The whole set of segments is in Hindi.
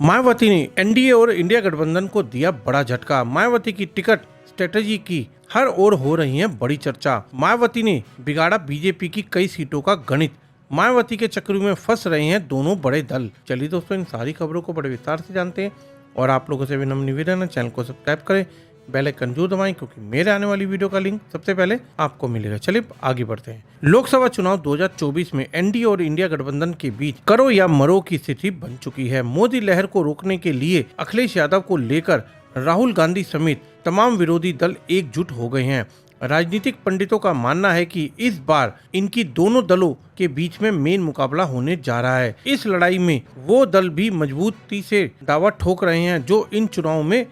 मायावती ने एनडीए और इंडिया गठबंधन को दिया बड़ा झटका। मायावती की टिकट स्ट्रेटजी की हर ओर हो रही है बड़ी चर्चा। मायावती ने बिगाड़ा बीजेपी की कई सीटों का गणित। मायावती के चक्कर में फंस रहे हैं दोनों बड़े दल। चलिए दोस्तों, इन सारी खबरों को बड़े विस्तार से जानते हैं और आप लोगों से विनम्र निवेदन है, चैनल को सब्सक्राइब करें, बेल आइकन जरूर दबाएं क्योंकि मेरे आने वाली वीडियो का लिंक सबसे पहले आपको मिलेगा। चलिए आगे बढ़ते हैं। लोकसभा चुनाव 2024 में एनडीए और इंडिया गठबंधन के बीच करो या मरो की स्थिति बन चुकी है। मोदी लहर को रोकने के लिए अखिलेश यादव को लेकर राहुल गांधी समेत तमाम विरोधी दल एकजुट हो गए हैं। राजनीतिक पंडितों का मानना है कि इस बार इनकी दोनों दलों के बीच में मेन मुकाबला होने जा रहा है। इस लड़ाई में वो दल भी मजबूती से दावा ठोक रहे हैं जो इन चुनाव में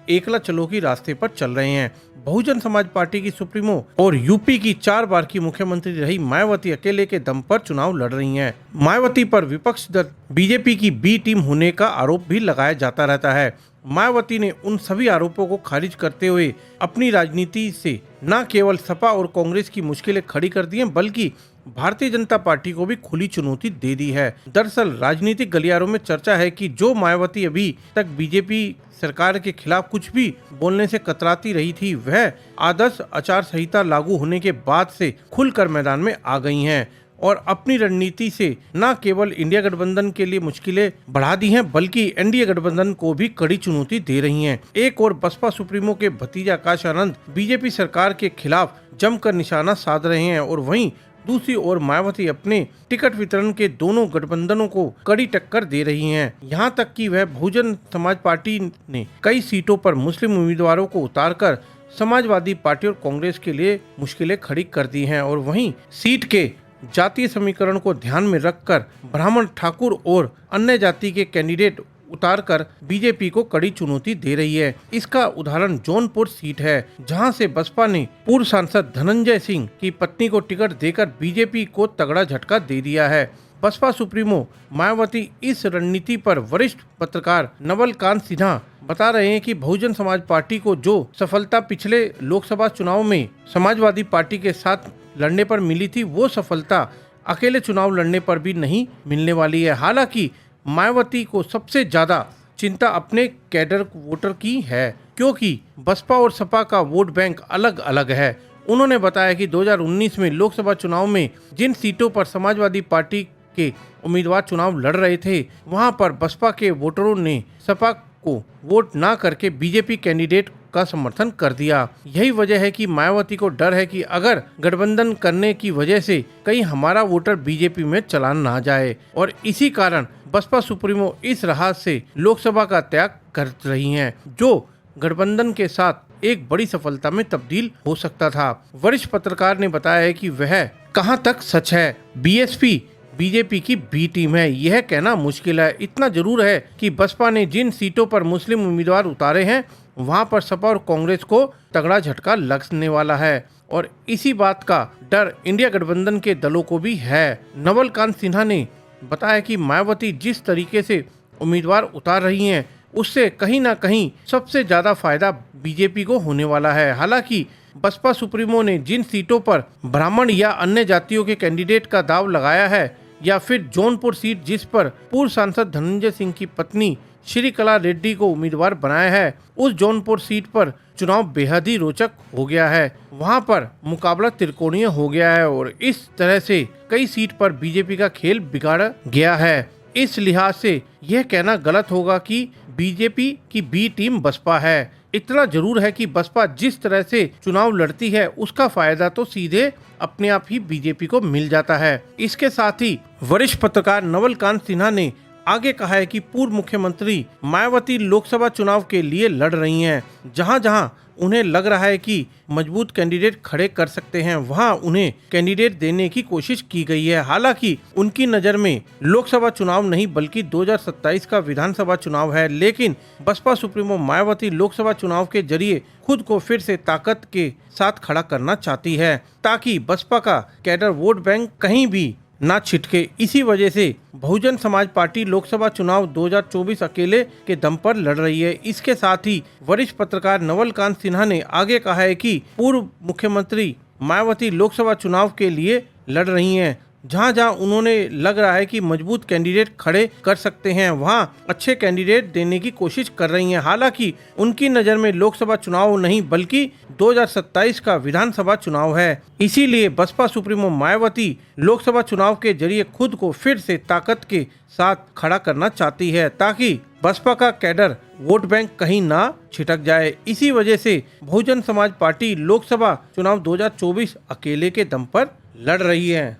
एकला चलो की रास्ते पर चल रहे हैं। बहुजन समाज पार्टी की सुप्रीमो और यूपी की 4 बार की मुख्यमंत्री रही मायावती अकेले के दम पर चुनाव लड़ रही हैं। मायावती पर विपक्ष दल बीजेपी की बी टीम होने का आरोप भी लगाया जाता रहता है। मायावती ने उन सभी आरोपों को खारिज करते हुए अपनी राजनीति से न केवल सपा और कांग्रेस की मुश्किलें खड़ी कर दी हैं बल्कि भारतीय जनता पार्टी को भी खुली चुनौती दे दी है। दरअसल राजनीतिक गलियारों में चर्चा है कि जो मायावती अभी तक बीजेपी सरकार के खिलाफ कुछ भी बोलने से कतराती रही थी, वह आदर्श आचार संहिता लागू होने के बाद से खुलकर मैदान में आ गई हैं और अपनी रणनीति से न केवल इंडिया गठबंधन के लिए मुश्किलें बढ़ा दी हैं बल्कि एनडीए गठबंधन को भी कड़ी चुनौती दे रही हैं। एक और बसपा सुप्रीमो के भतीजा आकाश आनंद बीजेपी सरकार के खिलाफ जमकर निशाना साध रहे हैं और वहीं दूसरी ओर मायावती अपने टिकट वितरण के दोनों गठबंधनों को कड़ी टक्कर दे रही हैं। यहाँ तक कि वह बहुजन समाज पार्टी ने कई सीटों पर मुस्लिम उम्मीदवारों को उतारकर समाजवादी पार्टी और कांग्रेस के लिए मुश्किलें खड़ी कर दी हैं और वहीं सीट के जातीय समीकरण को ध्यान में रखकर ब्राह्मण, ठाकुर और अन्य जाति के कैंडिडेट उतारकर बीजेपी को कड़ी चुनौती दे रही है। इसका उदाहरण जौनपुर सीट है, जहां से बसपा ने पूर्व सांसद धनंजय सिंह की पत्नी को टिकट देकर बीजेपी को तगड़ा झटका दे दिया है। बसपा सुप्रीमो मायावती इस रणनीति पर वरिष्ठ पत्रकार नवल कांत सिन्हा बता रहे हैं कि बहुजन समाज पार्टी को जो सफलता पिछले लोकसभा चुनाव में समाजवादी पार्टी के साथ लड़ने पर मिली थी, वो सफलता अकेले चुनाव लड़ने पर भी नहीं मिलने वाली है। हालांकि मायावती को सबसे ज्यादा चिंता अपने कैडर वोटर की है क्योंकि बसपा और सपा का वोट बैंक अलग अलग है। उन्होंने बताया कि 2019 में लोकसभा चुनाव में जिन सीटों पर समाजवादी पार्टी के उम्मीदवार चुनाव लड़ रहे थे, वहां पर बसपा के वोटरों ने सपा को वोट ना करके बीजेपी कैंडिडेट का समर्थन कर दिया। यही वजह है कि मायावती को डर है कि अगर गठबंधन करने की वजह से कहीं हमारा वोटर बीजेपी में चला ना जाए और इसी कारण बसपा सुप्रीमो इस राह से लोकसभा का त्याग कर रही हैं, जो गठबंधन के साथ एक बड़ी सफलता में तब्दील हो सकता था। वरिष्ठ पत्रकार ने बताया है कि वह कहां तक सच है। बीएसपी बीजेपी की बी टीम है, यह कहना मुश्किल है। इतना जरूर है कि बसपा ने जिन सीटों पर मुस्लिम उम्मीदवार उतारे हैं, वहां पर सपा और कांग्रेस को तगड़ा झटका लगने वाला है और इसी बात का डर इंडिया गठबंधन के दलों को भी है। नवल कांत सिन्हा ने बताया कि मायावती जिस तरीके से उम्मीदवार उतार रही हैं, उससे कहीं ना कहीं सबसे ज्यादा फायदा बीजेपी को होने वाला है। हालांकि बसपा सुप्रीमो ने जिन सीटों पर ब्राह्मण या अन्य जातियों के कैंडिडेट का दाव लगाया है या फिर जौनपुर सीट जिस पर पूर्व सांसद धनंजय सिंह की पत्नी श्रीकला रेड्डी को उम्मीदवार बनाया है, उस जौनपुर सीट पर चुनाव बेहद ही रोचक हो गया है। वहां पर मुकाबला त्रिकोणीय हो गया है और इस तरह से कई सीट पर बीजेपी का खेल बिगाड़ गया है। इस लिहाज से यह कहना गलत होगा कि बीजेपी की बी टीम बसपा है। इतना जरूर है कि बसपा जिस तरह से चुनाव लड़ती है, उसका फायदा तो सीधे अपने आप ही बीजेपी को मिल जाता है। इसके साथ ही वरिष्ठ पत्रकार नवल कांत सिन्हा ने आगे कहा है कि पूर्व मुख्यमंत्री मायावती लोकसभा चुनाव के लिए लड़ रही हैं। जहां जहां उन्हें लग रहा है कि मजबूत कैंडिडेट खड़े कर सकते हैं, वहां उन्हें कैंडिडेट देने की कोशिश की गई है। हालांकि उनकी नज़र में लोकसभा चुनाव नहीं बल्कि 2027 का विधानसभा चुनाव है, लेकिन बसपा सुप्रीमो मायावती लोकसभा चुनाव के जरिए खुद को फिर से ताकत के साथ खड़ा करना चाहती है ताकि बसपा का कैडर वोट बैंक कहीं भी ना छिटके। इसी वजह से बहुजन समाज पार्टी लोकसभा चुनाव 2024 अकेले के दम पर लड़ रही है। इसके साथ ही वरिष्ठ पत्रकार नवल कांत सिन्हा ने आगे कहा है कि पूर्व मुख्यमंत्री मायावती लोकसभा चुनाव के लिए लड़ रही हैं, जहां जहां उन्होंने लग रहा है कि मजबूत कैंडिडेट खड़े कर सकते हैं वहां अच्छे कैंडिडेट देने की कोशिश कर रही हैं। हालांकि उनकी नजर में लोकसभा चुनाव नहीं बल्कि 2027 का विधानसभा चुनाव है। इसीलिए बसपा सुप्रीमो मायावती लोकसभा चुनाव के जरिए खुद को फिर से ताकत के साथ खड़ा करना चाहती है ताकि बसपा का कैडर वोट बैंक कहीं ना छिटक जाए। इसी वजह से बहुजन समाज पार्टी लोकसभा चुनाव 2024 अकेले के दम पर लड़ रही है।